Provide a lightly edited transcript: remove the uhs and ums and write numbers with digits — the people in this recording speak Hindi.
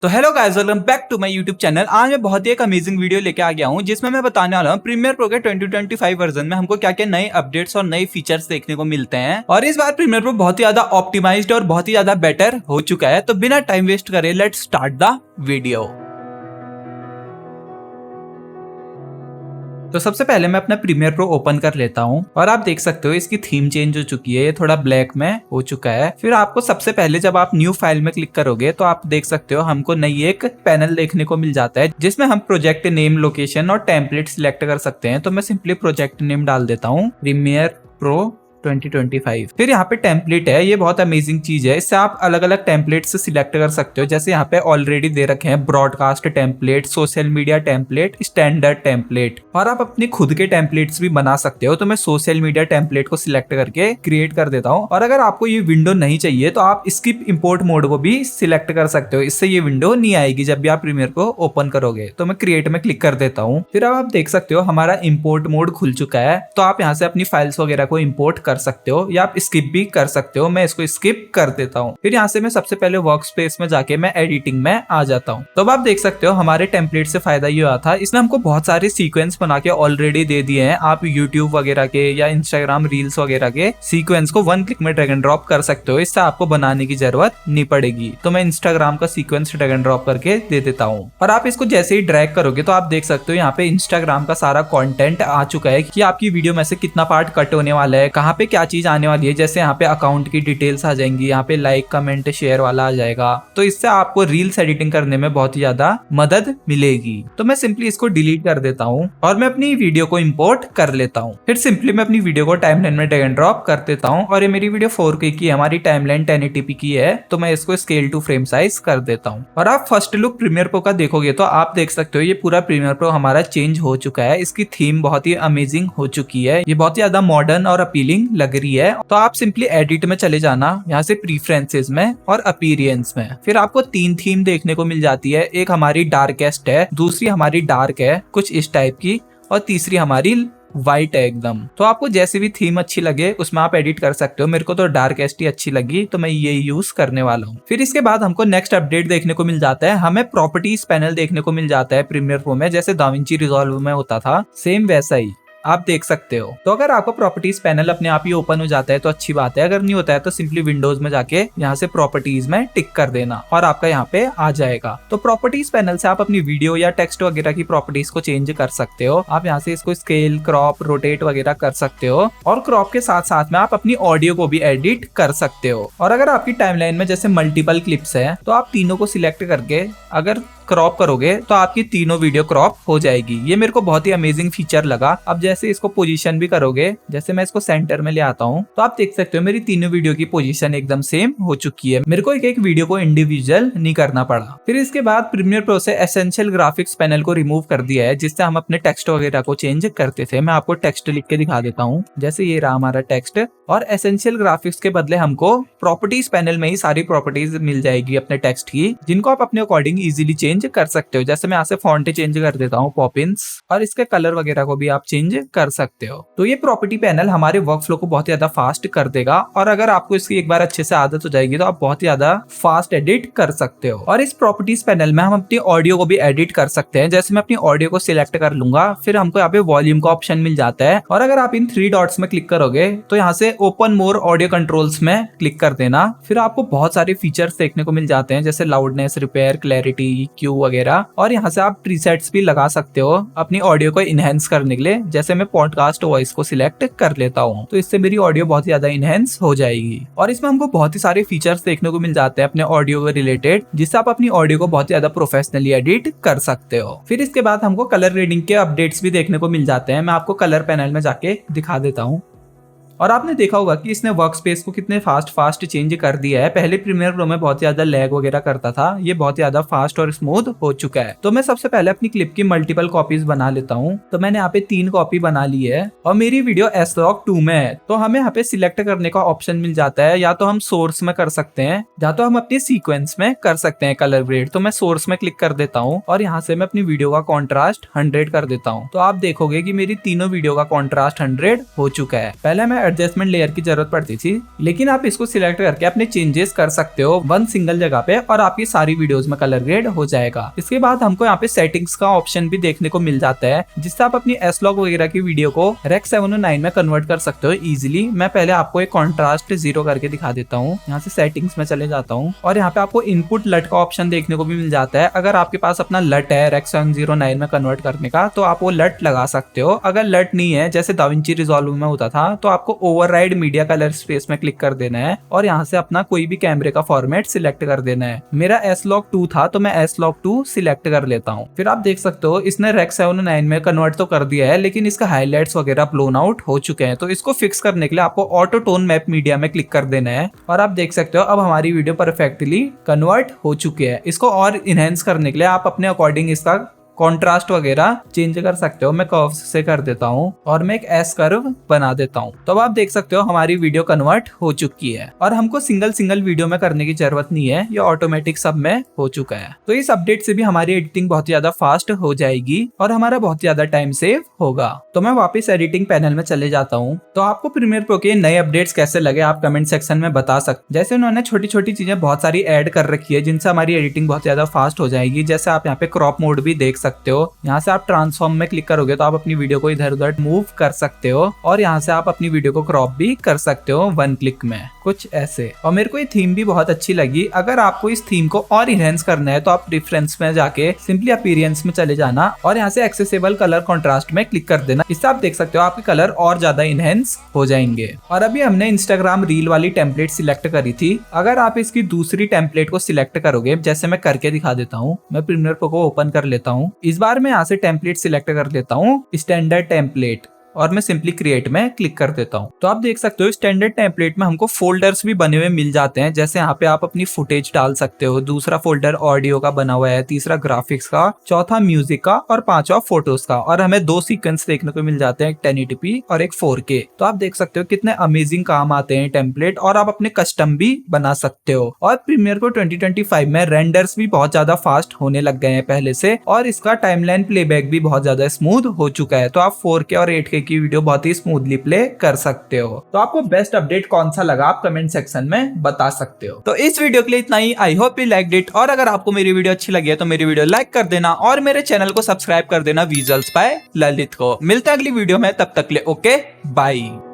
तो hello guys, welcome back to my YouTube channel. आज मैं बहुत ही एक अमेजिंग वीडियो लेके आ गया हूँ जिसमें मैं बताने वाला हूँ प्रीमियर प्रो के 2025 वर्जन में हमको क्या क्या नए अपडेट्स और नए फीचर्स देखने को मिलते हैं। और इस बार प्रीमियर प्रो बहुत ही ज्यादा ऑप्टिमाइज्ड और बहुत ही ज्यादा बेटर हो चुका है। तो बिना टाइम वेस्ट करे लेट्स स्टार्ट द वीडियो। तो सबसे पहले मैं अपना प्रीमियर प्रो ओपन कर लेता हूँ और आप देख सकते हो इसकी थीम चेंज हो चुकी है, ये थोड़ा ब्लैक में हो चुका है। फिर आपको सबसे पहले जब आप न्यू फाइल में क्लिक करोगे तो आप देख सकते हो हमको नई एक पैनल देखने को मिल जाता है जिसमें हम प्रोजेक्ट नेम, लोकेशन और टेम्पलेट सिलेक्ट कर सकते हैं। तो मैं सिंपली प्रोजेक्ट नेम डाल देता हूँ, प्रीमियर प्रो 2025। फिर यहाँ पे टेम्पलेट है, ये बहुत अमेजिंग चीज है, इससे आप अलग अलग टेम्पलेट्स सिलेक्ट कर सकते हो। जैसे यहाँ पे ऑलरेडी दे रखे हैं broadcast template, social media template, standard template, और आप अपने खुद के टेम्पलेट्स भी बना सकते हो। तो मैं सोशल मीडिया टेम्पलेट को सिलेक्ट करके क्रिएट कर देता हूँ। और अगर आपको ये विंडो नहीं चाहिए तो आप स्किप इंपोर्ट मोड को भी सिलेक्ट कर सकते हो, इससे ये विंडो नहीं आएगी जब भी आप प्रीमियर को ओपन करोगे। तो मैं क्रिएट में क्लिक कर देता हूँ। फिर अब आप देख सकते हो हमारा इंपोर्ट मोड खुल चुका है। तो आप यहाँ से अपनी फाइल्स वगैरह को इंपोर्ट कर सकते हो या आप स्किप भी कर सकते हो। मैं इसको स्किप कर देता हूँ। फिर यहाँ से मैं सबसे पहले वर्क स्पेस में जाके मैं एडिटिंग में आ जाता हूँ। तो अब आप देख सकते हो हमारे टेम्पलेट से फायदा ये हुआ था, इसने हमको बहुत सारे सीक्वेंस बना के ऑलरेडी दे दिए हैं। आप यूट्यूब वगैरह के या इंस्टाग्राम रील्स वगैरह के सीक्वेंस को वन क्लिक में ड्रैग एंड ड्रॉप कर सकते हो, इससे आपको बनाने की जरूरत नहीं पड़ेगी। तो मैं इंस्टाग्राम का सीक्वेंस ड्रैग एंड ड्रॉप करके दे देता हूँ और आप इसको जैसे ही ड्रैग करोगे तो आप देख सकते हो यहाँ पे इंस्टाग्राम का सारा कंटेंट आ चुका है कि आपकी वीडियो में से कितना पार्ट कट होने वाला है, कहाँ पे क्या चीज आने वाली है। जैसे यहाँ पे अकाउंट की डिटेल्स आ जाएंगी, यहाँ पे लाइक, कमेंट, शेयर वाला आ जाएगा। तो इससे आपको रील्स एडिटिंग करने में बहुत ही ज्यादा मदद मिलेगी। तो मैं सिंपली इसको डिलीट कर देता हूँ और मैं अपनी वीडियो को इंपोर्ट कर लेता हूँ। फिर सिंपली मैं अपनी वीडियो को टाइमलाइन में ड्रैग एंड ड्रॉप कर देता हूँ। और ये मेरी वीडियो 4K की है, हमारी टाइमलाइन 1080p की है, तो मैं इसको स्केल टू फ्रेम साइज कर देता हूँ। और आप फर्स्ट लुक प्रीमियर प्रो का देखोगे तो आप देख सकते हो ये पूरा प्रीमियर प्रो हमारा चेंज हो चुका है। इसकी थीम बहुत ही अमेजिंग हो चुकी है, ये बहुत ही ज्यादा मॉडर्न और अपीलिंग लग रही है। तो आप सिंपली एडिट में चले जाना, यहाँ से प्रीफरेंसेस में और अपीयरेंस में। फिर आपको तीन थीम देखने को मिल जाती है, एक हमारी डार्केस्ट है, दूसरी हमारी डार्क है कुछ इस टाइप की, और तीसरी हमारी वाइट है एकदम। तो आपको जैसे भी थीम अच्छी लगे उसमें आप एडिट कर सकते हो। मेरे को तो डार्केस्ट ही अच्छी लगी तो मैं ये यूज करने वाला हूँ। फिर इसके बाद हमको नेक्स्ट अपडेट देखने को मिल जाता है, हमें प्रॉपर्टीज पैनल देखने को मिल जाता है प्रीमियर प्रो में, जैसे दाविंची रिजॉल्व में होता था सेम वैसा ही आप देख सकते हो। तो अगर आपको प्रॉपर्टीज पैनल अपने आप ही ओपन हो जाता है तो अच्छी बात है, अगर नहीं होता है तो सिंपली विंडोज में जाके यहाँ से प्रॉपर्टीज में टिक कर देना और आपका यहाँ पे आ जाएगा। तो प्रॉपर्टीज पैनल से आप अपनी वीडियो या टेक्स्ट वगैरह की प्रॉपर्टीज को चेंज कर सकते हो। आप यहाँ से इसको स्केल, क्रॉप, रोटेट वगैरह कर सकते हो। और क्रॉप के साथ साथ में आप अपनी ऑडियो को भी एडिट कर सकते हो। और अगर आपकी टाइमलाइन में जैसे मल्टीपल क्लिप्स है तो आप तीनों को सिलेक्ट करके अगर क्रॉप करोगे तो आपकी तीनों वीडियो क्रॉप हो जाएगी। ये मेरे को बहुत ही अमेजिंग फीचर लगा। अब जैसे इसको पोजीशन भी करोगे, जैसे मैं इसको सेंटर में ले आता हूँ तो आप देख सकते हो मेरी तीनों वीडियो की पोजीशन एकदम सेम हो चुकी है। मेरे को एक एक वीडियो को इंडिविजुअल नहीं करना पड़ा। फिर इसके बाद प्रीमियर प्रो से एसेंशियल ग्राफिक्स पैनल को रिमूव कर दिया है, जिससे हम अपने टेक्स्ट वगैरह को चेंज करते थे। मैं आपको टेक्स्ट लिख के दिखा देता हूँ, जैसे ये रहा हमारा टेक्स्ट। और एसेंशियल ग्राफिक्स के बदले हमको प्रॉपर्टीज पैनल में ही सारी प्रॉपर्टीज मिल जाएगी अपने टेक्स्ट की, जिनको आप अपने अकॉर्डिंग इजीली चेंज कर सकते हो। जैसे मैं यहाँ से फॉन्ट चेंज कर देता हूँ पॉपिंस, और इसके कलर वगैरह को भी आप चेंज कर सकते हो। तो ये प्रॉपर्टी पैनल हमारे वर्क फ्लो को बहुत ज्यादा फास्ट कर देगा। और अगर आपको इसकी एक बार अच्छे से आदत हो जाएगी तो आप बहुत ज्यादा फास्ट एडिट कर सकते हो। और इस प्रॉपर्टीज पैनल में हम अपनी ऑडियो को भी एडिट कर सकते हैं। जैसे मैं अपनी ऑडियो को सिलेक्ट कर लूंगा, फिर हमको यहाँ पे वॉल्यूम का ऑप्शन मिल जाता है। और अगर आप इन 3 डॉट्स में क्लिक करोगे तो यहाँ से ओपन मोर ऑडियो कंट्रोल्स में क्लिक कर देना। फिर आपको बहुत सारे फीचर्स देखने को मिल जाते हैं, जैसे लाउडनेस, रिपेयर, क्लैरिटी, क्यू वगैरह। और यहाँ से आप प्रीसेट्स भी लगा सकते हो अपनी ऑडियो को इनहेंस करने के लिए। जैसे मैं पॉडकास्ट वॉइस को सिलेक्ट कर लेता हूँ तो इससे मेरी ऑडियो बहुत ज्यादा इनहेंस हो जाएगी। और इसमें हमको बहुत ही सारे फीचर्स देखने को मिल जाते हैं अपने ऑडियो के रिलेटेड, जिससे आप अपनी ऑडियो को बहुत ज्यादा प्रोफेशनली एडिट कर सकते हो। फिर इसके बाद हमको कलर ग्रेडिंग के अपडेट्स भी देखने को मिल जाते हैं। मैं आपको कलर पैनल में जाके दिखा देता हूँ। और आपने देखा होगा कि इसने वर्क स्पेस को कितने फास्ट चेंज कर दिया है। पहले प्रीमियर प्रो में बहुत ज्यादा लैग वगैरह करता था, ये बहुत ज्यादा फास्ट और स्मूथ हो चुका है। तो मैं सबसे पहले अपनी क्लिप की मल्टीपल कॉपीज बना लेता हूँ। तो मैंने यहाँ पे 3 कॉपी बना ली है और मेरी वीडियो S-Log2 में है। तो हमें यहाँ पे सिलेक्ट करने का ऑप्शन मिल जाता है, या तो हम सोर्स में कर सकते हैं या तो हम अपने सीक्वेंस में कर सकते हैं कलर ग्रेड। तो मैं सोर्स में क्लिक कर देता हूँ और यहाँ से मैं अपनी वीडियो का कॉन्ट्रास्ट 100 कर देता हूँ। तो आप देखोगे कि मेरी तीनों वीडियो का कॉन्ट्रास्ट 100 हो चुका है। पहले मैं एडजस्टमेंट लेयर की जरूरत पड़ती थी, लेकिन आप इसको सिलेक्ट करके अपने चेंजेस कर सकते हो वन सिंगल जगह पे और आपकी सारी वीडियोस में कलर ग्रेड हो जाएगा। इसके बाद हमको यहाँ पे सेटिंग्स का ऑप्शन भी देखने को मिल जाता है, जिससे आप अपनी S-Log वगैरह की वीडियो को Rec 709 में कन्वर्ट कर सकते हो इजीली। मैं पहले आपको एक कॉन्ट्रास्ट 0 करके दिखा देता हूँ। यहाँ से सेटिंग्स में चले जाता हूँ और यहाँ पे आपको इनपुट लट का ऑप्शन देखने को भी मिल जाता है। अगर आपके पास अपना लट है Rec 709 में कन्वर्ट करने का तो आप वो लट लगा सकते हो। अगर लट नहीं है, जैसे DaVinci Resolve में होता था, तो आपको ओवरराइड मीडिया कलर स्पेस में क्लिक कर देना है और यहाँ से अपना कोई भी कैमरे का फॉर्मेट सिलेक्ट कर देना है। मेरा S-Log 2 था तो मैं S-Log 2 सिलेक्ट कर लेता हूँ। फिर आप देख सकते हो इसने Rec 709 में कन्वर्ट तो कर दिया है, लेकिन इसका हाईलाइट्स वगैरह ब्लोन आउट हो चुके हैं। तो इसको फिक्स करने के लिए आपको ऑटो टोन मैप मीडिया में क्लिक कर देना है और आप देख सकते हो अब हमारी वीडियो परफेक्टली कन्वर्ट हो चुकी है। इसको और इनहेंस करने के लिए आप अपने अकॉर्डिंग इसका कॉन्ट्रास्ट वगैरह चेंज कर सकते हो। मैं कर्व से कर देता हूँ और मैं एक एस कर्व बना देता हूँ। तो अब आप देख सकते हो हमारी वीडियो कन्वर्ट हो चुकी है और हमको सिंगल सिंगल वीडियो में करने की जरूरत नहीं है, ये ऑटोमेटिक सब में हो चुका है। तो इस अपडेट से भी हमारी एडिटिंग बहुत ज्यादा फास्ट हो जाएगी और हमारा बहुत ज्यादा टाइम सेव होगा। तो मैं वापस एडिटिंग पैनल में चले जाता हूँ। तो आपको प्रीमियर प्रो के नए अपडेट्स कैसे लगे आप कमेंट सेक्शन में बता सकते। जैसे उन्होंने छोटी छोटी चीजें बहुत सारी ऐड कर रखी है जिनसे हमारी एडिटिंग बहुत ज्यादा फास्ट हो जाएगी। जैसे आप यहाँ पे क्रॉप मोड भी देख सकते हो। यहाँ से आप ट्रांसफॉर्म में क्लिक करोगे तो आप अपनी वीडियो को इधर उधर मूव कर सकते हो और यहाँ से आप अपनी वीडियो को क्रॉप भी कर सकते हो वन क्लिक में, कुछ ऐसे। और मेरे को ये थीम भी बहुत अच्छी लगी। अगर आपको इस थीम को और इनहेंस करना है तो आप प्रेफरेंस में जाके सिंपली अपीयरेंस में चले जाना और यहाँ से एक्सेसिबल कलर कॉन्ट्रास्ट में क्लिक कर देना। इससे आप देख सकते हो आपके कलर और ज्यादा इनहेंस हो जाएंगे। और अभी हमने इंस्टाग्राम रील वाली टेम्पलेट सिलेक्ट करी थी। अगर आप इसकी दूसरी टेम्पलेट को सिलेक्ट करोगे, जैसे मैं करके दिखा देता हूँ, मैं प्रीमियर प्रो को ओपन कर लेता हूँ। इस बार मैं यहाँ से टेम्पलेट सिलेक्ट कर लेता हूँ, स्टैंडर्ड टेम्पलेट, और मैं सिंपली क्रिएट में क्लिक कर देता हूँ। तो आप देख सकते हो स्टैंडर्ड टेम्पलेट में हमको फोल्डर्स भी बने हुए मिल जाते हैं। जैसे यहाँ पे आप अपनी फुटेज डाल सकते हो, दूसरा फोल्डर ऑडियो का बना हुआ है, तीसरा ग्राफिक्स का, चौथा म्यूजिक का और पांचवा फोटोज का। और हमें दो सीक्वेंस देखने को मिल जाते हैं, एक 1080p और एक 4K। तो आप देख सकते हो कितने अमेजिंग काम आते हैं टेम्पलेट और आप अपने कस्टम भी बना सकते हो। और प्रीमियर प्रो 2025 में रेंडर्स भी बहुत ज्यादा फास्ट होने लग गए हैं पहले से और इसका टाइमलाइन प्लेबैक भी बहुत ज्यादा स्मूथ हो चुका है। तो आप 4K और 8K की वीडियो बहुत ही स्मूथली प्ले कर सकते हो। तो आपको बेस्ट अपडेट कौन सा लगा आप कमेंट सेक्शन में बता सकते हो। तो इस वीडियो के लिए इतना ही। I hope you liked it. और अगर आपको मेरी वीडियो अच्छी लगी है तो मेरी वीडियो लाइक कर देना और मेरे चैनल को सब्सक्राइब कर देना विजुअल्स बाय ललित को। मिलते हैं अगली वीडियो में, तब तक ले ओके बाय।